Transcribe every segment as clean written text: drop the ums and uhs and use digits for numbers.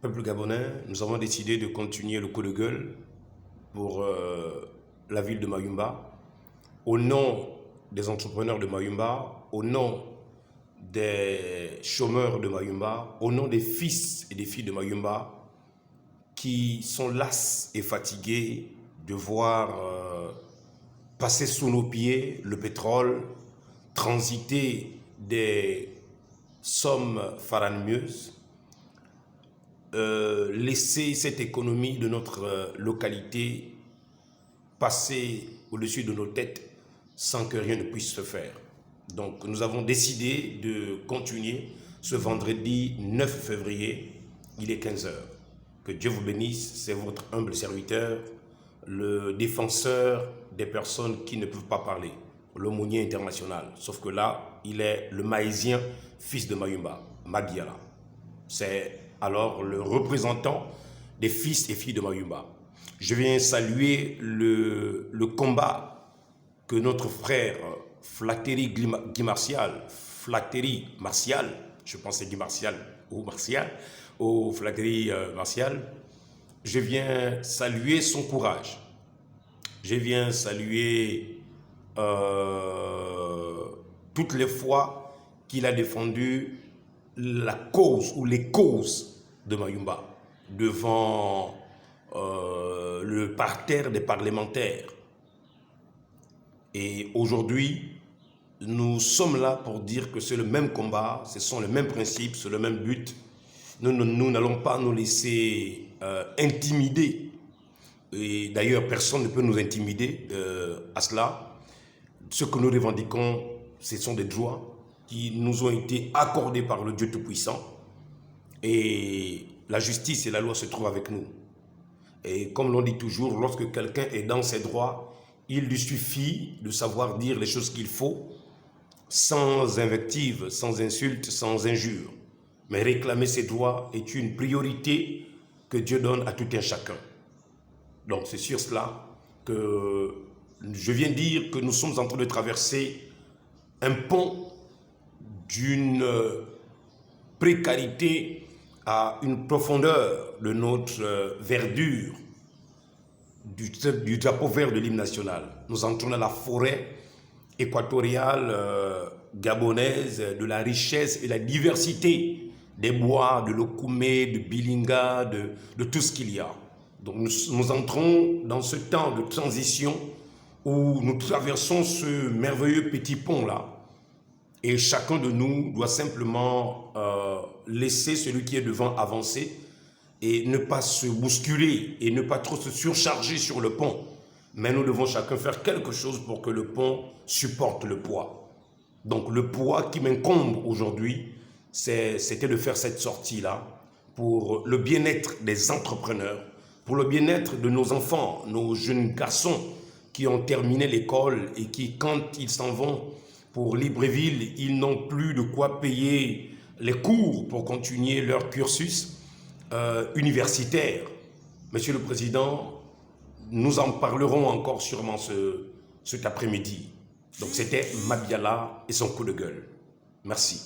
Peuple gabonais, nous avons décidé de continuer le coup de gueule pour la ville de Mayumba. Au nom des entrepreneurs de Mayumba, au nom des chômeurs de Mayumba, au nom des fils et des filles de Mayumba qui sont las et fatigués de voir passer sous nos pieds le pétrole, transiter des sommes faramineuses, laisser cette économie de notre localité passer au-dessus de nos têtes sans que rien ne puisse se faire. Donc nous avons décidé de continuer ce vendredi 9 février, il est 15 heures. Que Dieu vous bénisse, c'est votre humble serviteur, le défenseur des personnes qui ne peuvent pas parler, l'aumônier international. Sauf que là, il est le maïsien, fils de Mayumba, Magiala. C'est alors le représentant des fils et filles de Mayumba. Je viens saluer le combat que notre frère Flattery Guy Martial, je pensais Guy Martial, ou Flattery Martial, je viens saluer son courage. Je viens saluer toutes les fois qu'il a défendu la cause ou les causes de Mayumba devant le parterre des parlementaires. Et aujourd'hui, nous sommes là pour dire que c'est le même combat, ce sont les mêmes principes, c'est le même but. Nous n'allons pas nous laisser intimider. Et d'ailleurs, personne ne peut nous intimider à cela. Ce que nous revendiquons, ce sont des droits qui nous ont été accordés par le Dieu Tout-Puissant. Et la justice et la loi se trouvent avec nous. Et comme l'on dit toujours, lorsque quelqu'un est dans ses droits, il lui suffit de savoir dire les choses qu'il faut, sans invective, sans insulte, sans injure. Mais réclamer ses droits est une priorité que Dieu donne à tout un chacun. Donc c'est sur cela que je viens dire que nous sommes en train de traverser un pont d'une précarité à une profondeur de notre verdure, du drapeau vert de l'hymne national. Nous entrons dans la forêt équatoriale gabonaise, de la richesse et la diversité des bois, de l'Okoumé, de Bilinga, de tout ce qu'il y a. Donc nous entrons dans ce temps de transition où nous traversons ce merveilleux petit pont-là. Et chacun de nous doit simplement laisser celui qui est devant avancer et ne pas se bousculer et ne pas trop se surcharger sur le pont. Mais nous devons chacun faire quelque chose pour que le pont supporte le poids. Donc le poids qui m'incombe aujourd'hui, c'était de faire cette sortie-là pour le bien-être des entrepreneurs, pour le bien-être de nos enfants, nos jeunes garçons qui ont terminé l'école et qui, quand ils s'en vont pour Libreville, ils n'ont plus de quoi payer les cours pour continuer leur cursus universitaire. Monsieur le Président, nous en parlerons encore sûrement cet après-midi. Donc c'était Mabiala et son coup de gueule. Merci.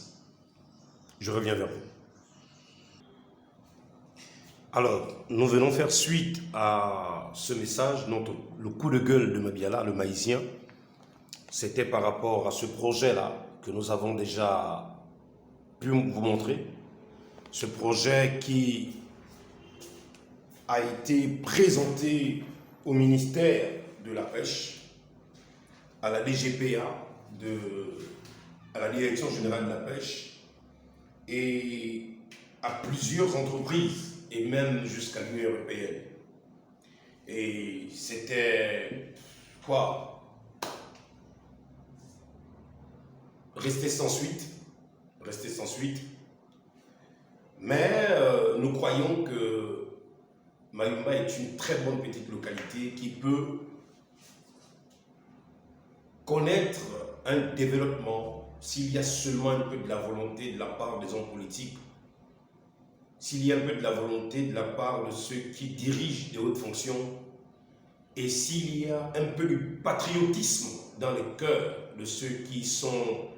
Je reviens vers vous. Alors, nous venons faire suite à ce message, le coup de gueule de Mabiala, le maïsien. C'était par rapport à ce projet-là que nous avons déjà pu vous montrer. Ce projet qui a été présenté au ministère de la Pêche, à la DGPA, à la Direction Générale de la Pêche, et à plusieurs entreprises, et même jusqu'à l'Union Européenne. Et c'était quoi? Rester sans suite. Rester sans suite. Mais nous croyons que Mayumba est une très bonne petite localité qui peut connaître un développement s'il y a seulement un peu de la volonté de la part des hommes politiques, s'il y a un peu de la volonté de la part de ceux qui dirigent des hautes fonctions et s'il y a un peu de patriotisme dans les cœurs de ceux qui sont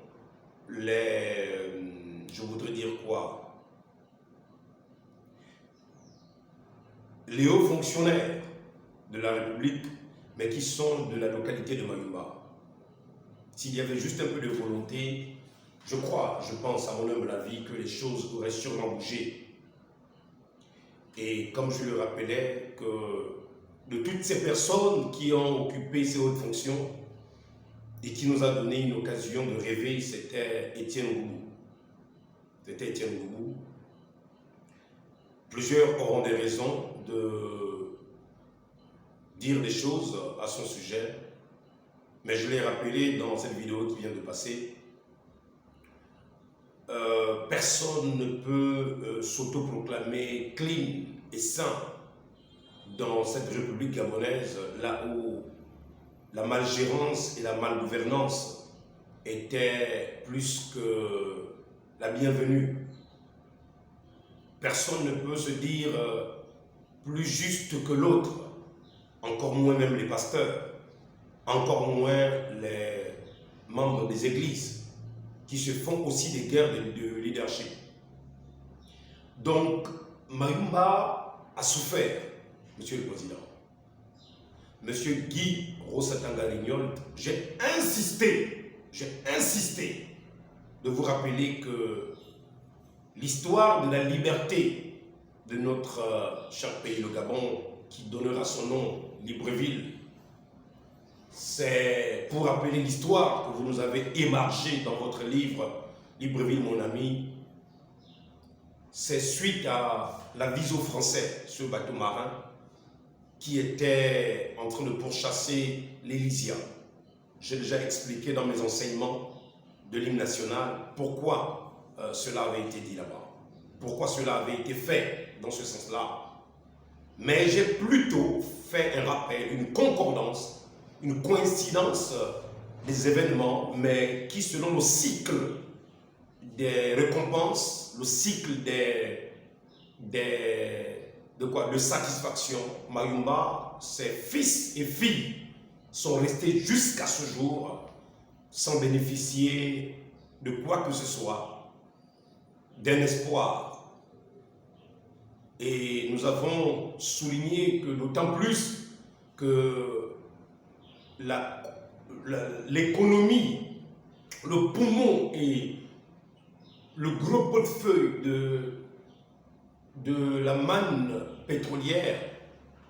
je voudrais dire quoi, les hauts fonctionnaires de la République, mais qui sont de la localité de Mayumba. S'il y avait juste un peu de volonté, je pense à mon humble avis, que les choses auraient sûrement bougé. Et comme je le rappelais, que de toutes ces personnes qui ont occupé ces hautes fonctions et qui nous a donné une occasion de rêver, c'était Étienne Ngoubou. C'était Étienne Ngoubou. Plusieurs auront des raisons de dire des choses à son sujet, mais je l'ai rappelé dans cette vidéo qui vient de passer. Personne ne peut s'autoproclamer clean et sain dans cette République gabonaise, là où la malgérance et la malgouvernance étaient plus que la bienvenue. Personne ne peut se dire plus juste que l'autre, encore moins même les pasteurs, encore moins les membres des églises, qui se font aussi des guerres de leadership. Donc, Mayumba a souffert, Monsieur le Président. Monsieur Guy Rosatanga-Lignol, j'ai insisté de vous rappeler que l'histoire de la liberté de notre cher pays, le Gabon, qui donnera son nom, Libreville, c'est pour rappeler l'histoire que vous nous avez émargée dans votre livre Libreville, mon ami. C'est suite à l'avis aux Français, ce bateau marin, qui était en train de pourchasser l'Elysia. J'ai déjà expliqué dans mes enseignements de l'hymne national pourquoi cela avait été dit là-bas, pourquoi cela avait été fait dans ce sens-là. Mais j'ai plutôt fait un rappel, une concordance, une coïncidence des événements, mais qui, selon le cycle des récompenses, le cycle de satisfaction, Mayumba, ses fils et filles sont restés jusqu'à ce jour sans bénéficier de quoi que ce soit, d'un espoir. Et nous avons souligné que d'autant plus que l'économie, le poumon et le gros portefeuille de la manne pétrolière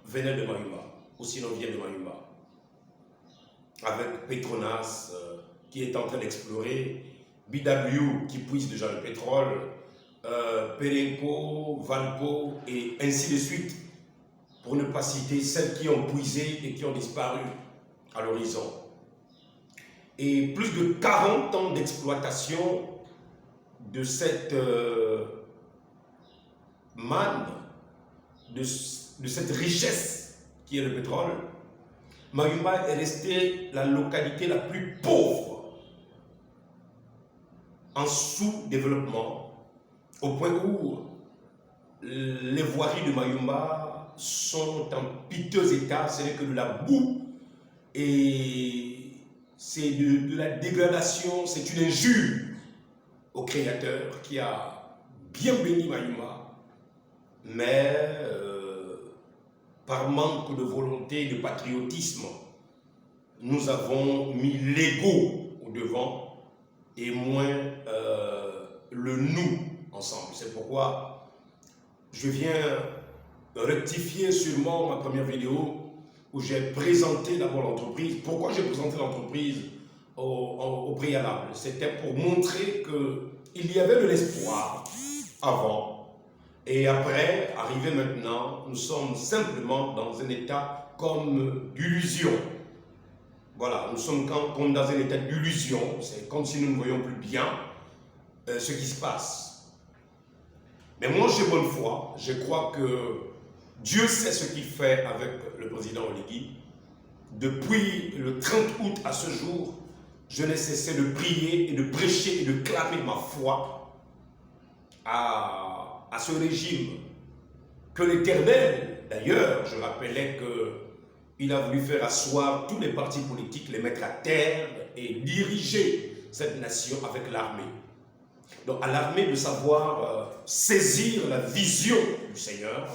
venait de Mayumba, ou sinon vient de Mayumba, avec Petronas qui est en train d'explorer, BW qui puise déjà le pétrole, Perenco, Valco et ainsi de suite, pour ne pas citer celles qui ont puisé et qui ont disparu à l'horizon. Et plus de 40 ans d'exploitation de cette manne, de cette richesse qui est le pétrole. Mayumba est restée la localité la plus pauvre en sous-développement, au point où les voiries de Mayumba sont en piteux état, ce n'est que de la boue et c'est de la dégradation, c'est une injure au Créateur qui a bien béni Mayumba, mais par manque de volonté et de patriotisme, nous avons mis l'ego au devant et moins le nous ensemble. C'est pourquoi je viens rectifier sûrement ma première vidéo où j'ai présenté d'abord l'entreprise. Pourquoi j'ai présenté l'entreprise au préalable? C'était pour montrer qu'il y avait de l'espoir avant et après, arrivé maintenant, nous sommes simplement dans un état comme d'illusion. Voilà, nous sommes comme dans un état d'illusion, c'est comme si nous ne voyions plus bien ce qui se passe. Mais moi j'ai bonne foi, je crois que Dieu sait ce qu'il fait avec le président Oligui. Depuis le 30 août à ce jour, je n'ai cessé de prier et de prêcher et de clamer ma foi à ce régime. Que l'Éternel, d'ailleurs, je rappelais qu'il a voulu faire asseoir tous les partis politiques, les mettre à terre et diriger cette nation avec l'armée. Donc à l'armée de savoir saisir la vision du Seigneur,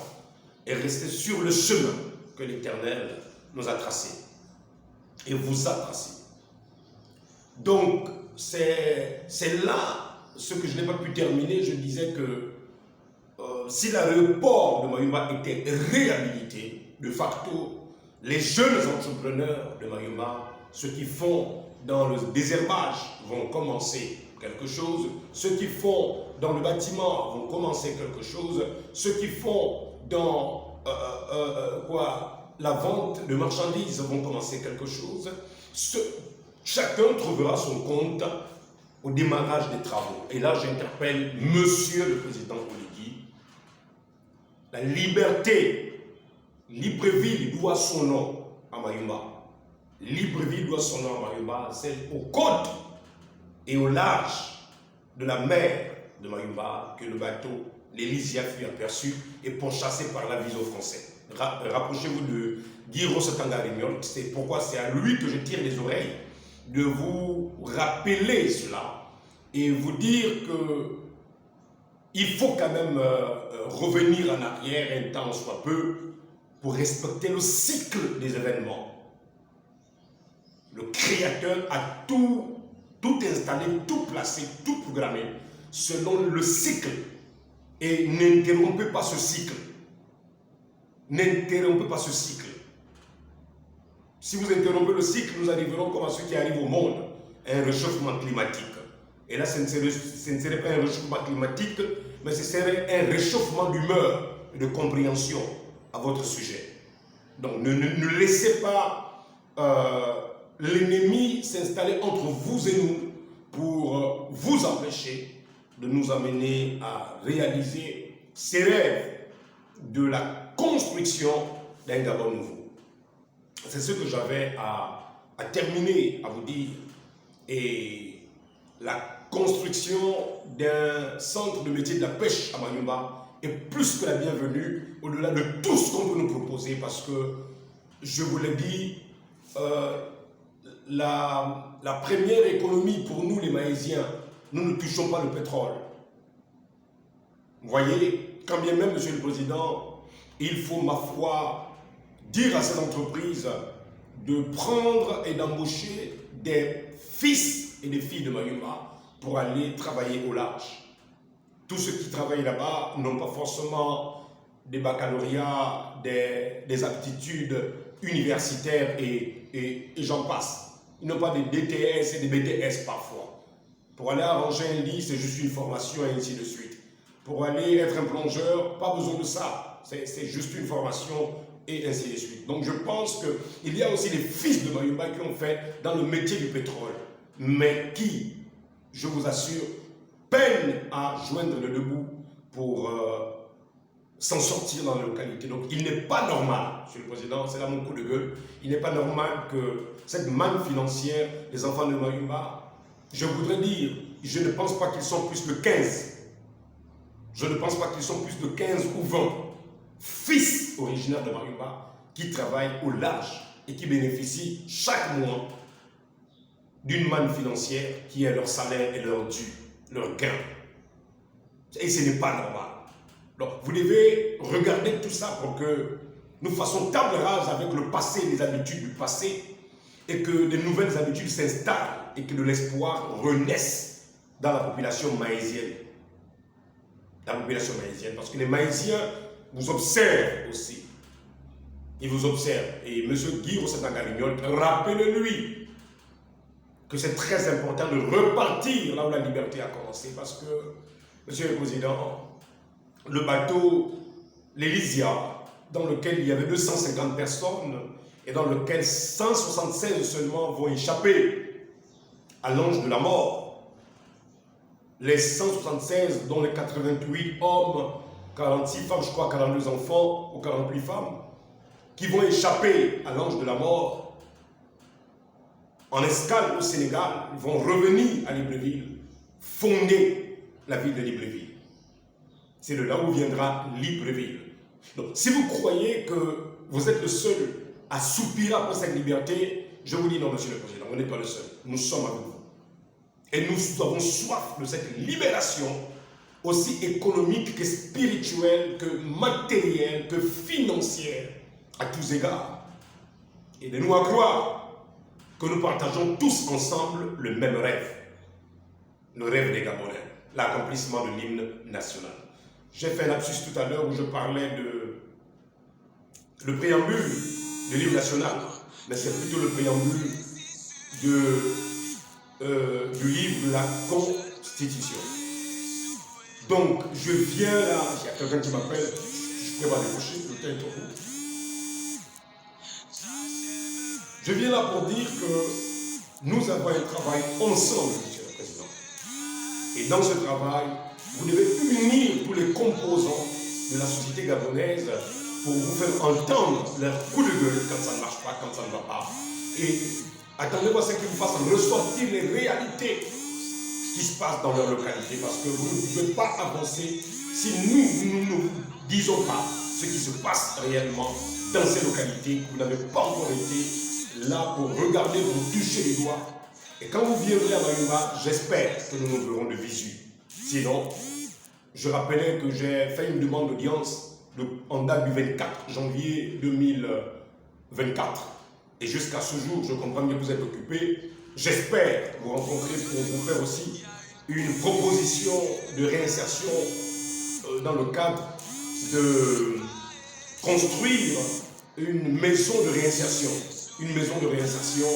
et rester sur le chemin que l'Éternel nous a tracé et vous a tracé. Donc, c'est là ce que je n'ai pas pu terminer. Je disais que si l'aéroport de Mayumba était réhabilité, de facto, les jeunes entrepreneurs de Mayumba, ceux qui font dans le désherbage, vont commencer quelque chose. Ceux qui font dans le bâtiment vont commencer quelque chose. Ceux qui font dans la vente de marchandises vont commencer quelque chose. Chacun trouvera son compte au démarrage des travaux. Et là, j'interpelle Monsieur le Président Oligui. La liberté, Libreville doit son nom à Mayumba. Libreville doit son nom à Mayumba, celle aux côtes et au large de la mer de Mayumba, que le bateau, l'Elysia, fut aperçu et pourchassé par l'aviso français. Rapprochez-vous de Guy Rosetanga-Rignol, c'est pourquoi c'est à lui que je tire les oreilles, de vous rappeler cela et vous dire que il faut quand même revenir en arrière un temps soit peu pour respecter le cycle des événements. Le Créateur a tout installé, tout placé, tout programmé selon le cycle. Et n'interrompez pas ce cycle. N'interrompez pas ce cycle. Si vous interrompez le cycle, nous arriverons comme à ceux qui arrivent au monde, à un réchauffement climatique. Et là, ce ne serait pas un réchauffement climatique, mais ce serait un réchauffement d'humeur et de compréhension à votre sujet. Donc, ne laissez pas l'ennemi s'installer entre vous et nous pour vous empêcher de nous amener à réaliser ces rêves de la construction d'un Gabon nouveau. C'est ce que j'avais à terminer, à vous dire. Et la construction d'un centre de métier de la pêche à Mayumba est plus que la bienvenue, au-delà de tout ce qu'on peut nous proposer, parce que, je vous l'ai dit, la première économie pour nous les Mahésiens, nous ne touchons pas le pétrole. Vous voyez, quand bien même, Monsieur le Président, il faut, ma foi, dire à ces entreprises de prendre et d'embaucher des fils et des filles de Mayumba pour aller travailler au large. Tous ceux qui travaillent là-bas n'ont pas forcément des baccalauréats, des aptitudes universitaires et j'en passe. Ils n'ont pas des DTS et des BTS parfois. Pour aller arranger un lit, c'est juste une formation et ainsi de suite. Pour aller être un plongeur, pas besoin de ça. C'est juste une formation et ainsi de suite. Donc je pense qu'il y a aussi des fils de Mayumba qui ont fait dans le métier du pétrole, mais qui, je vous assure, peinent à joindre le debout pour s'en sortir dans la localité. Donc il n'est pas normal, Monsieur le Président, c'est là mon coup de gueule, il n'est pas normal que cette manne financière des enfants de Mayumba, je voudrais dire, je ne pense pas qu'ils sont plus de 15. Je ne pense pas qu'ils sont plus de 15 ou 20 fils originaires de Mayumba qui travaillent au large et qui bénéficient chaque mois d'une manne financière qui est leur salaire et leur dû, leur gain. Et ce n'est pas normal. Donc vous devez regarder tout ça pour que nous fassions table rase avec le passé, les habitudes du passé, et que de nouvelles habitudes s'installent et que de l'espoir renaisse dans la population mahésienne. La population mahésienne, parce que les Mahésiens vous observent aussi. Ils vous observent. Et M. Guy Rosetanga-Rignol, rappelez-lui que c'est très important de repartir là où la liberté a commencé, parce que, Monsieur le Président, le bateau, l'Elysia, dans lequel il y avait 250 personnes, et dans lequel 176 seulement vont échapper à l'ange de la mort. Les 176, dont les 88 hommes, 46 femmes, je crois 42 enfants ou 48 femmes, qui vont échapper à l'ange de la mort en escale au Sénégal, vont revenir à Libreville, fonder la ville de Libreville. C'est de là où viendra Libreville. Donc, si vous croyez que vous êtes le seul à soupirer après cette liberté, je vous dis non, Monsieur le Président, vous n'êtes pas le seul. Nous sommes avec vous. Et nous avons soif de cette libération aussi économique que spirituelle, que matérielle, que financière, à tous égards. Aidez-nous à croire que nous partageons tous ensemble le même rêve, le rêve des Gabonais, l'accomplissement de l'hymne national. J'ai fait un lapsus tout à l'heure où je parlais de le préambule de l'hymne national, mais c'est plutôt le préambule du livre de la Constitution. Donc, je viens là, il y a quelqu'un qui m'appelle, je peux pas décrocher, le temps est trop court. Je viens là pour dire que nous avons un travail ensemble, Monsieur le Président. Et dans ce travail, vous devez unir tous les composants de la société gabonaise pour vous faire entendre leur coup de gueule quand ça ne marche pas, quand ça ne va pas. Et attendez-moi à ce qu'ils vous fassent ressortir les réalités qui se passent dans leur localité, parce que vous ne pouvez pas avancer si nous ne vous disons pas ce qui se passe réellement dans ces localités, que vous n'avez pas encore été là pour regarder, vous toucher les doigts. Et quand vous viendrez à Mayumba, j'espère que nous nous verrons de visu. Sinon, je rappelais que j'ai fait une demande d'audience en date du 24 janvier 2024. Et jusqu'à ce jour, je comprends bien que vous êtes occupé. J'espère vous rencontrer pour vous faire aussi une proposition de réinsertion dans le cadre de construire une maison de réinsertion. Une maison de réinsertion,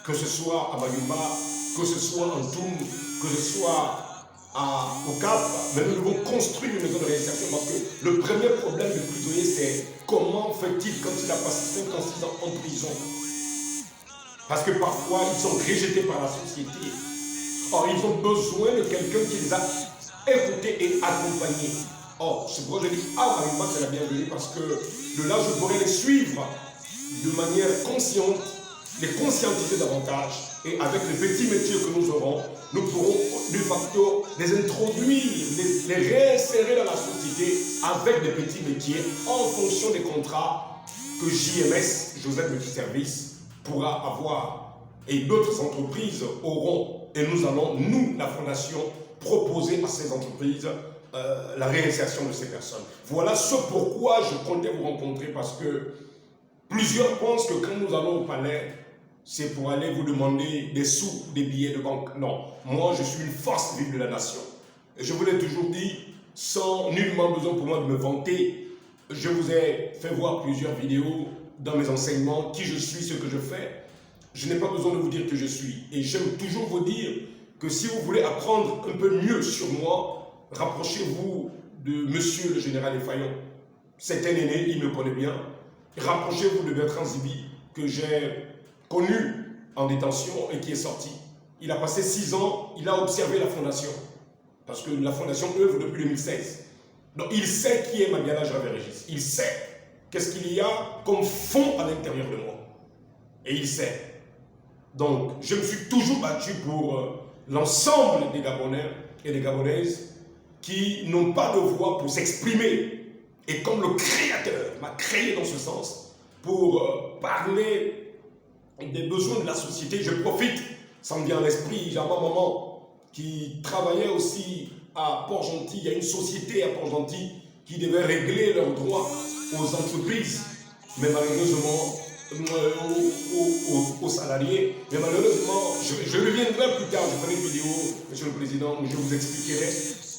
que ce soit à Mayumba, que ce soit en Toum, que ce soit au Cap. Mais nous devons construire une maison de réinsertion parce que le premier problème du prisonnier, c'est comment fait-il quand il a passé 5 ans, 6 ans en prison? Parce que parfois, ils sont rejetés par la société. Or, ils ont besoin de quelqu'un qui les a écoutés et accompagnés. Or, c'est pourquoi je dis, Mayumba, c'est la bienvenue, parce que de là, je pourrais les suivre de manière consciente, les conscientiser davantage. Et avec les petits métiers que nous aurons, nous pourrons de facto les introduire, les réinsérer dans la société avec des petits métiers en fonction des contrats que JMS, Joseph Multiservice, pourra avoir. Et d'autres entreprises auront. Et nous allons, nous, la Fondation, proposer à ces entreprises la réinsertion de ces personnes. Voilà ce pourquoi je comptais vous rencontrer, parce que plusieurs pensent que quand nous allons au palais, c'est pour aller vous demander des sous, des billets de banque. Non, moi je suis une force vive de la nation. Et je vous l'ai toujours dit, sans nullement besoin pour moi de me vanter, je vous ai fait voir plusieurs vidéos dans mes enseignements, qui je suis, ce que je fais. Je n'ai pas besoin de vous dire que je suis. Et j'aime toujours vous dire que si vous voulez apprendre un peu mieux sur moi, rapprochez-vous de Monsieur le Général Effayon. C'est un aîné, il me connaît bien. Rapprochez-vous de Bertrand Zibi, que j'ai connu en détention et qui est sorti. Il a passé 6 ans, il a observé la Fondation. Parce que la Fondation œuvre depuis 2016. Donc il sait qui est Mabiala Javé-Régis. Il sait qu'est-ce qu'il y a comme fond à l'intérieur de moi. Et il sait. Donc je me suis toujours battu pour l'ensemble des Gabonais et des Gabonaises qui n'ont pas de voix pour s'exprimer. Et comme le Créateur m'a créé dans ce sens, pour parler des besoins de la société, je profite, ça me vient à l'esprit, j'ai ma maman qui travaillait aussi à Port-Gentil. Il y a une société à Port-Gentil qui devait régler leurs droits aux entreprises, mais malheureusement, aux salariés. Mais malheureusement, je reviendrai plus tard, je ferai une vidéo, Monsieur le Président, où je vous expliquerai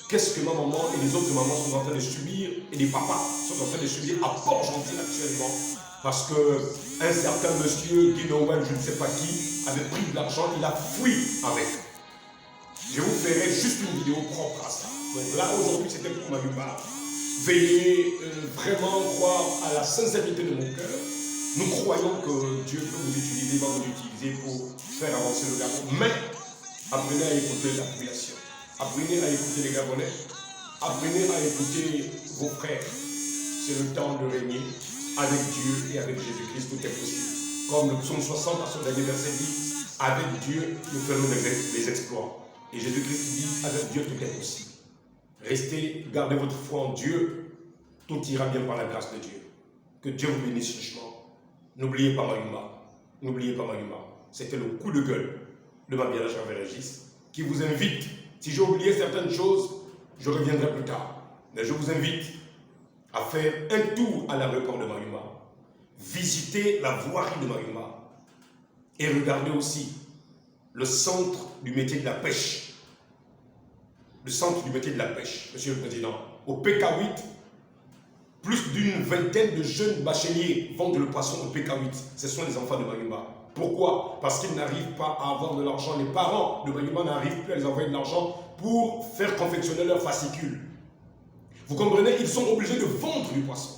qu'est-ce que ma maman et les autres mamans sont en train de subir, et les papas sont en train de subir à Port-Gentil actuellement. Parce qu'un certain monsieur, Guy Noël, je ne sais pas qui, avait pris de l'argent, il a fui avec. Je vous ferai juste une vidéo propre à ça. Donc là, aujourd'hui, c'était pour Mayumba. Veuillez vraiment croire à la sincérité de mon cœur. Nous croyons que Dieu peut vous utiliser, va vous utiliser pour faire avancer le Gabon. Mais apprenez à écouter la population. Apprenez à écouter les Gabonais. Apprenez à écouter vos frères. C'est le temps de régner. Avec Dieu et avec Jésus-Christ, tout est possible. Comme le psaume 60 à son dernier verset dit, avec Dieu, nous ferons les exploits. Et Jésus-Christ dit, avec Dieu, tout est possible. Restez, gardez votre foi en Dieu, tout ira bien par la grâce de Dieu. Que Dieu vous bénisse richement. N'oubliez pas Mayumba. N'oubliez pas Mayumba. C'était le coup de gueule de Mabiala Javé-Régis qui vous invite. Si j'ai oublié certaines choses, Je reviendrai plus tard. Mais je vous invite à faire un tour à l'aéroport de Mayumba, visiter la voirie de Mayumba et regarder aussi le centre du métier de la pêche. Le centre du métier de la pêche, Monsieur le Président. Au PK8, plus d'une vingtaine de jeunes bacheliers vendent le poisson au PK8. Ce sont les enfants de Mayumba. Pourquoi? Parce qu'ils n'arrivent pas à avoir de l'argent. Les parents de Mayumba n'arrivent plus à les envoyer de l'argent pour faire confectionner leurs fascicules. Vous comprenez? Ils sont obligés de vendre du poisson.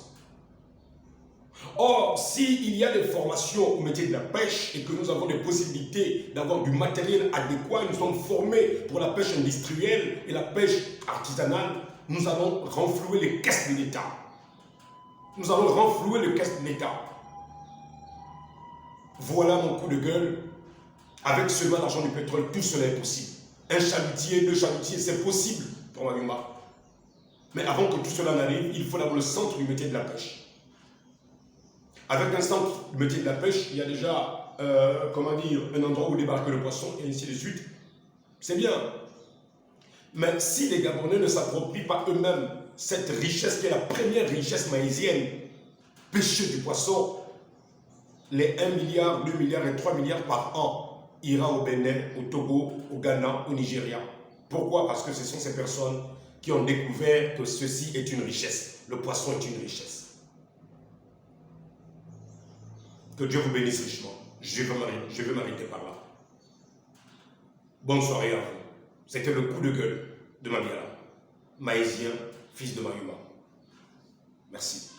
Or, s'il y a des formations au métier de la pêche et que nous avons des possibilités d'avoir du matériel adéquat, nous sommes formés pour la pêche industrielle et la pêche artisanale, nous allons renflouer les caisses de l'État. Nous allons renflouer les caisses de l'État. Voilà mon coup de gueule. Avec seulement l'argent du pétrole, tout cela est possible. Un chalutier, deux chalutiers, c'est possible pour Mayumba. Mais avant que tout cela n'arrive, il faut avoir le centre du métier de la pêche. Avec un centre du métier de la pêche, il y a déjà, un endroit où débarquer le poisson et ainsi de suite. C'est bien. Mais si les Gabonais ne s'approprient pas eux-mêmes cette richesse qui est la première richesse maïsienne, pêcher du poisson, les 1 milliard, 2 milliards et 3 milliards par an ira au Bénin, au Togo, au Ghana, au Nigeria. Pourquoi? Parce que ce sont ces personnes qui ont découvert que ceci est une richesse. Le poisson est une richesse. Que Dieu vous bénisse richement. Je vais m'arrêter par là. Bonne soirée à vous. C'était le coup de gueule de Mabiala, maïsien, fils de Mayumba. Merci.